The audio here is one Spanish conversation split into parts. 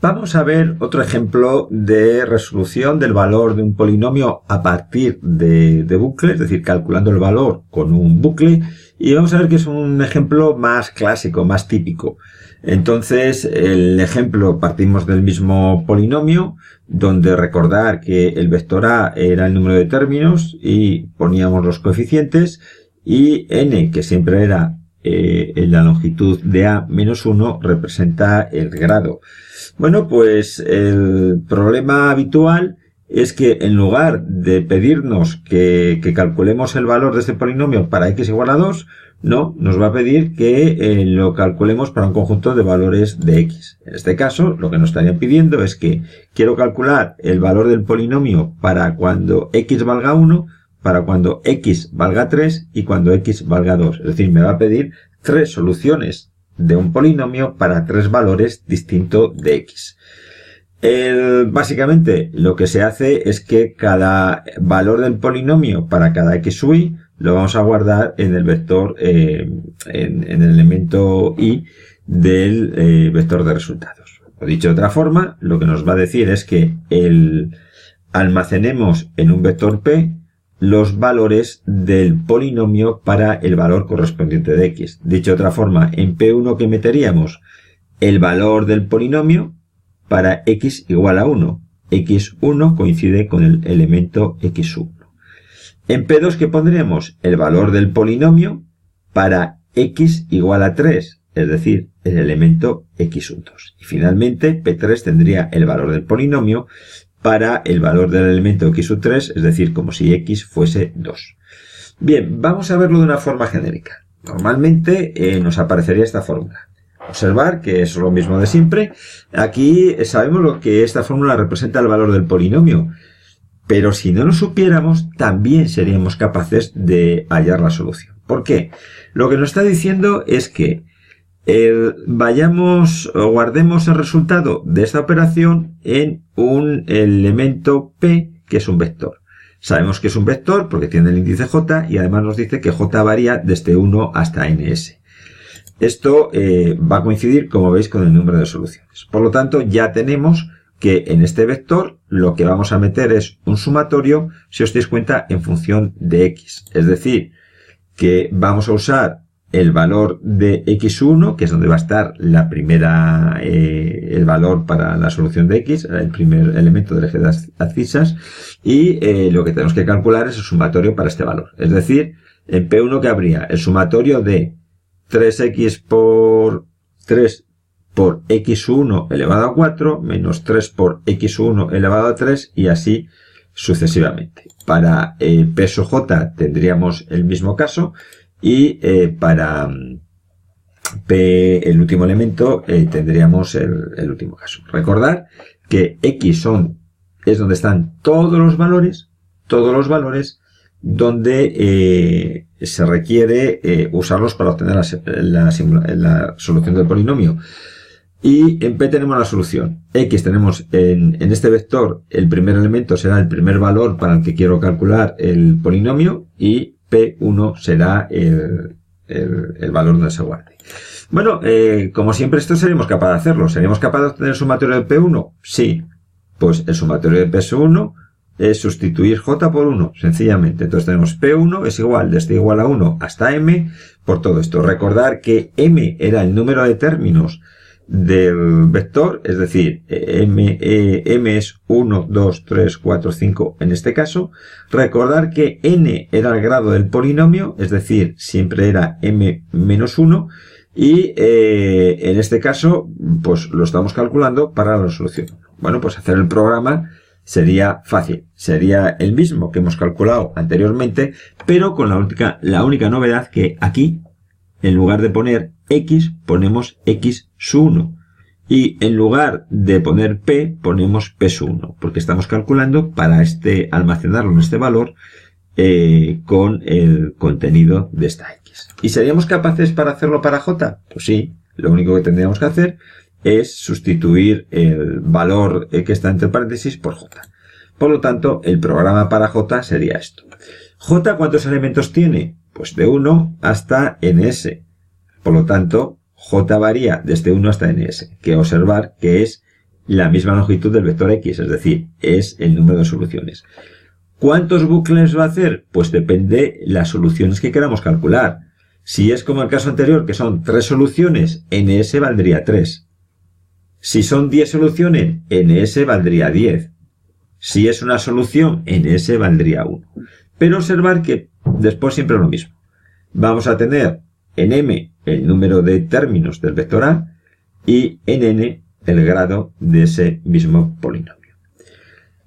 Vamos a ver otro ejemplo de resolución del valor de un polinomio a partir de bucle, es decir, calculando el valor con un bucle, y vamos a ver que es un ejemplo más clásico, más típico. Entonces, el ejemplo, partimos del mismo polinomio, donde recordar que el vector A era el número de términos y poníamos los coeficientes, y n, que siempre era en la longitud de A menos 1, representa el grado. Bueno, pues el problema habitual es que en lugar de pedirnos que calculemos el valor de este polinomio para x igual a 2, no, nos va a pedir que lo calculemos para un conjunto de valores de x. En este caso, lo que nos estarían pidiendo es que quiero calcular el valor del polinomio para cuando x valga 1, para cuando x valga 3 y cuando x valga 2. Es decir, me va a pedir 3 soluciones de un polinomio para 3 valores distintos de x. Básicamente lo que se hace es que cada valor del polinomio para cada x sub i lo vamos a guardar en el vector, en el elemento i del vector de resultados. O dicho de otra forma, lo que nos va a decir es que almacenemos en un vector p los valores del polinomio para el valor correspondiente de x. Dicho de otra forma, en P1 que meteríamos el valor del polinomio para x igual a 1. x1 coincide con el elemento x1. En P2 que pondríamos el valor del polinomio para x igual a 3, es decir, el elemento x2. Y finalmente P3 tendría el valor del polinomio para el valor del elemento x3, es decir, como si x fuese 2. Bien, vamos a verlo de una forma genérica. Normalmente nos aparecería esta fórmula. Observar que es lo mismo de siempre. Aquí sabemos lo que esta fórmula representa el valor del polinomio, pero si no lo supiéramos, también seríamos capaces de hallar la solución. ¿Por qué? Lo que nos está diciendo es que guardemos el resultado de esta operación en un elemento P, que es un vector. Sabemos que es un vector porque tiene el índice J y además nos dice que J varía desde 1 hasta ns. Esto va a coincidir, como veis, con el número de soluciones. Por lo tanto, ya tenemos que en este vector lo que vamos a meter es un sumatorio, si os dais cuenta, en función de x. Es decir, que vamos a usar el valor de x1, que es donde va a estar la primera, el valor para la solución de x, el primer elemento del eje de las abscisas, y lo que tenemos que calcular es el sumatorio para este valor. Es decir, en P1 que habría el sumatorio de 3x por 3 por x1 elevado a 4 menos 3 por x1 elevado a 3 y así sucesivamente. Para peso j tendríamos el mismo caso. Y para P, el último elemento, tendríamos el último caso. Recordar que x es donde están todos los valores donde se requiere usarlos para obtener la solución del polinomio. Y en P tenemos la solución. X tenemos en este vector, el primer elemento será el primer valor para el que quiero calcular el polinomio y P1 será el valor donde se guarde. Bueno, como siempre esto seríamos capaces de hacerlo. ¿Seríamos capaces de obtener el sumatorio de P1? Sí. Pues el sumatorio de P1 es sustituir J por 1, sencillamente. Entonces tenemos P1 es igual, desde igual a 1 hasta M, por todo esto. Recordar que M era el número de términos del vector, es decir, M es 1, 2, 3, 4, 5 en este caso. Recordar que n era el grado del polinomio, es decir, siempre era m menos 1 y en este caso pues lo estamos calculando para la solución. Bueno, pues hacer el programa sería fácil, sería el mismo que hemos calculado anteriormente, pero con la única novedad que aquí, en lugar de poner x, ponemos x sub 1. Y en lugar de poner p, ponemos p sub 1. Porque estamos calculando para almacenarlo en este valor con el contenido de esta x. ¿Y seríamos capaces para hacerlo para j? Pues sí, lo único que tendríamos que hacer es sustituir el valor que está entre paréntesis por j. Por lo tanto, el programa para j sería esto. ¿J cuántos elementos tiene? Pues de 1 hasta ns. Por lo tanto, j varía desde 1 hasta ns, que observar que es la misma longitud del vector X, es decir, es el número de soluciones. ¿Cuántos bucles va a hacer? Pues depende de las soluciones que queramos calcular. Si es como el caso anterior, que son 3 soluciones, ns valdría 3. Si son 10 soluciones, ns valdría 10. Si es una solución, ns valdría 1. Pero observar que después siempre es lo mismo. Vamos a tener en m el número de términos del vector a y en n el grado de ese mismo polinomio.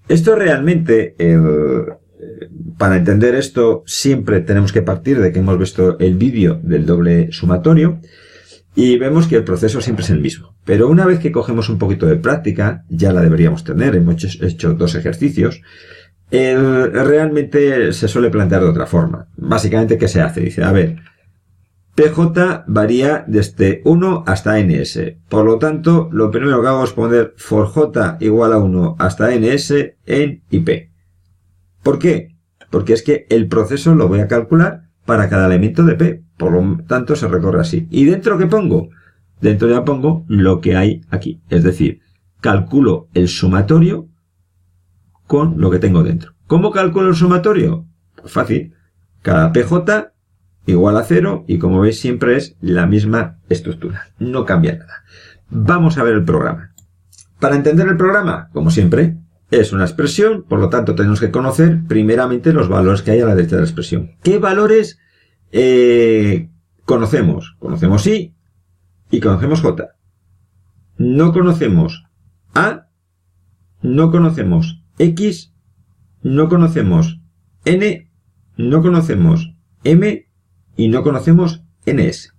Esto realmente, para entender esto, siempre tenemos que partir de que hemos visto el vídeo del doble sumatorio y vemos que el proceso siempre es el mismo. Pero una vez que cogemos un poquito de práctica, ya la deberíamos tener, hemos hecho 2 ejercicios, realmente se suele plantear de otra forma. Básicamente, ¿qué se hace? Dice, a ver, PJ varía desde 1 hasta ns. Por lo tanto, lo primero que hago es poner for j igual a 1 hasta ns en ip. ¿Por qué? Porque es que el proceso lo voy a calcular para cada elemento de p. Por lo tanto, se recorre así. ¿Y dentro qué pongo? Dentro ya pongo lo que hay aquí. Es decir, calculo el sumatorio con lo que tengo dentro. ¿Cómo calculo el sumatorio? Pues fácil. Cada pj igual a 0 y como veis siempre es la misma estructura. No cambia nada. Vamos a ver el programa. Para entender el programa, como siempre, es una expresión, por lo tanto tenemos que conocer primeramente los valores que hay a la derecha de la expresión. ¿Qué valores conocemos? Conocemos y conocemos j. No conocemos a, no conocemos x, no conocemos n, no conocemos m y no conocemos ns.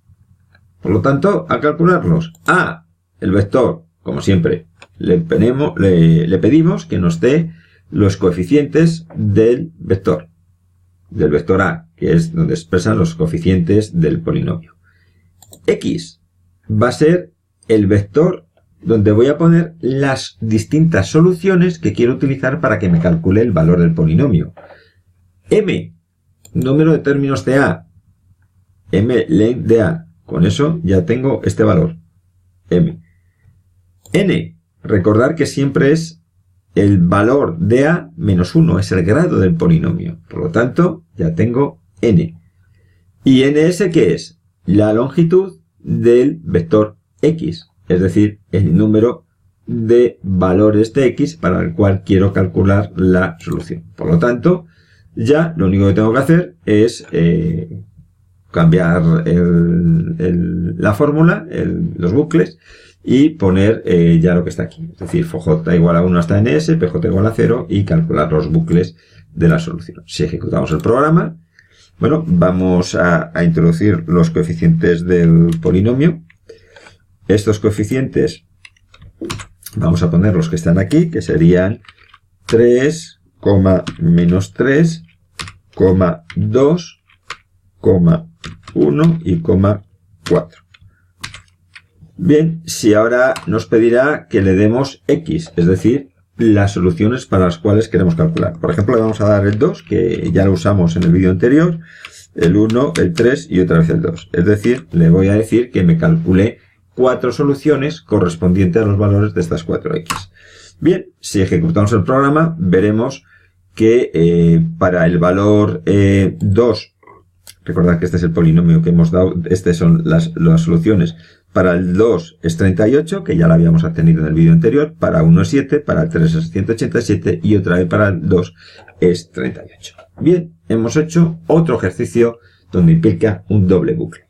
Por lo tanto, a calcularlos, a, el vector, como siempre, le pedimos que nos dé los coeficientes del vector a, que es donde expresan los coeficientes del polinomio. X va a ser el vector donde voy a poner las distintas soluciones que quiero utilizar para que me calcule el valor del polinomio. M, número de términos de a, m length de a. Con eso ya tengo este valor, m. N, recordar que siempre es el valor de a menos 1, es el grado del polinomio. Por lo tanto, ya tengo n. ¿Y ns qué es? La longitud del vector x, es decir, el número de valores de x para el cual quiero calcular la solución. Por lo tanto, ya lo único que tengo que hacer es cambiar la fórmula, los bucles, y poner ya lo que está aquí. Es decir, FJ igual a 1 hasta ns, PJ igual a 0 y calcular los bucles de la solución. Si ejecutamos el programa, bueno, vamos a introducir los coeficientes del polinomio. Estos coeficientes vamos a poner los que están aquí, que serían 3, menos 3, 2, 1 y 4. Bien, si ahora nos pedirá que le demos x, es decir, las soluciones para las cuales queremos calcular. Por ejemplo, le vamos a dar el 2, que ya lo usamos en el vídeo anterior, el 1, el 3 y otra vez el 2. Es decir, le voy a decir que me calcule 4 soluciones correspondientes a los valores de estas 4x. Bien, si ejecutamos el programa, veremos que para el valor 2, recordad que este es el polinomio que hemos dado, estas son las soluciones. Para el 2 es 38, que ya lo habíamos obtenido en el vídeo anterior. Para 1 es 7, para el 3 es 187 y otra vez para el 2 es 38. Bien, hemos hecho otro ejercicio donde implica un doble bucle.